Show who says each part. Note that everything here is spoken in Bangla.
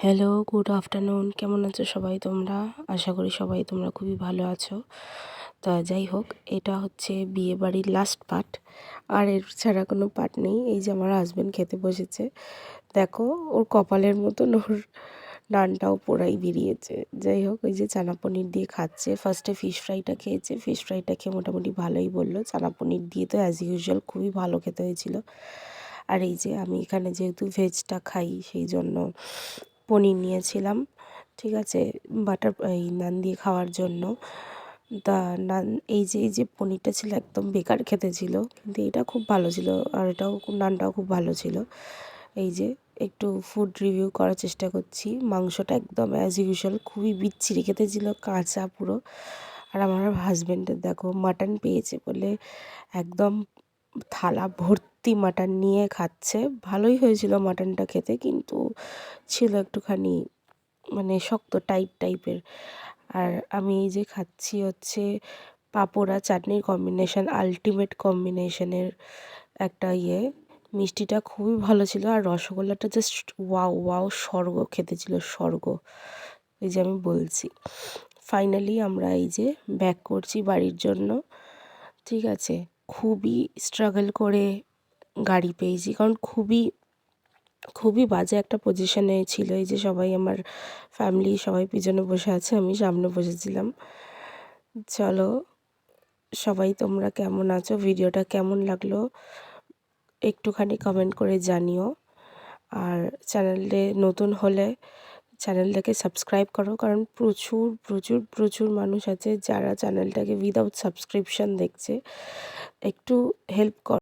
Speaker 1: Hello, good afternoon. কেমন আছো সবাই তোমরা? আশা করি সবাই তোমরা খুবই ভালো আছো। তা যাই হোক, এটা হচ্ছে বিয়েবাড়ির লাস্ট পার্ট। আর এর ছাড়া কোনো পার্ট নেই। এই যে আমার হাসব্যান্ড খেতে বসেছে। দেখো, ওর কপালের মতন ওর নানটাও পোড়াই বেরিয়েছে। যাই হোক, ওই যে চানা পনির দিয়ে খাচ্ছে। ফার্স্টে ফিশ ফ্রাইটা খেয়েছে। ফিশ ফ্রাইটা খেয়ে মোটামুটি ভালোই বললো। চানা পনির দিয়ে তো অ্যাজ ইউজুয়াল খুবই ভালো খেতে হয়েছিল। আর এই যে আমি এখানে যেহেতু ভেজটা খাই, সেই জন্য পনির নিয়েছিলাম। ঠিক আছে, বাটার এই নান দিয়ে খাওয়ার জন্য। তা নান, এই যে পনিরটা ছিল একদম বেকার খেতে ছিল, কিন্তু এটা খুব ভালো ছিল। আর এটাও নানটাও খুব ভালো ছিল। এই যে একটু ফুড রিভিউ করার চেষ্টা করছি। মাংসটা একদম অ্যাজ ইউজুয়াল খুবই বিচ্ছিরি খেতে ছিল, কাঁচা পুরো। আর আমার হাজব্যান্ডের দেখো মাটন পেয়েছে বলে একদম থালা ভর্তি মাটন নিয়ে খাচ্ছে। ভালোই হয়েছিল মাটনটা খেতে, কিন্তু ছিল একটুখানি মানে শক্ত টাইট টাইপের। আর আমি এই যে খাচ্ছি হচ্ছে পাঁপড় আর চাটনির কম্বিনেশন, আল্টিমেট কম্বিনেশনের একটা মিষ্টিটা খুবই ভালো ছিল। আর রসগোল্লাটা জাস্ট ওয়াও ওয়াও, স্বর্গ খেতে ছিল, স্বর্গ। এই যে আমি বলছি, ফাইনালি আমরা এই যে ব্যাক করছি বাড়ির জন্য। ঠিক আছে, খুবই স্ট্রাগল করে গাড়ি পেয়েছি, কারণ খুবই খুবই বাজে একটা পজিশনে ছিল। এই যে সবাই আমার ফ্যামিলি সবাই পিছনে বসে আছে, আমি সামনে বসেছিলাম। চলো, সবাই তোমরা কেমন আছো, ভিডিওটা কেমন লাগলো একটুখানি কমেন্ট করে জানিও। আর চ্যানেলে নতুন হলে চ্যানেলটাকে সাবস্ক্রাইব করো, কারণ প্রচুর প্রচুর প্রচুর মানুষ আছে যারা চ্যানেলটাকে উইদাউট সাবস্ক্রিপশন দেখছে। একটু হেল্প করো।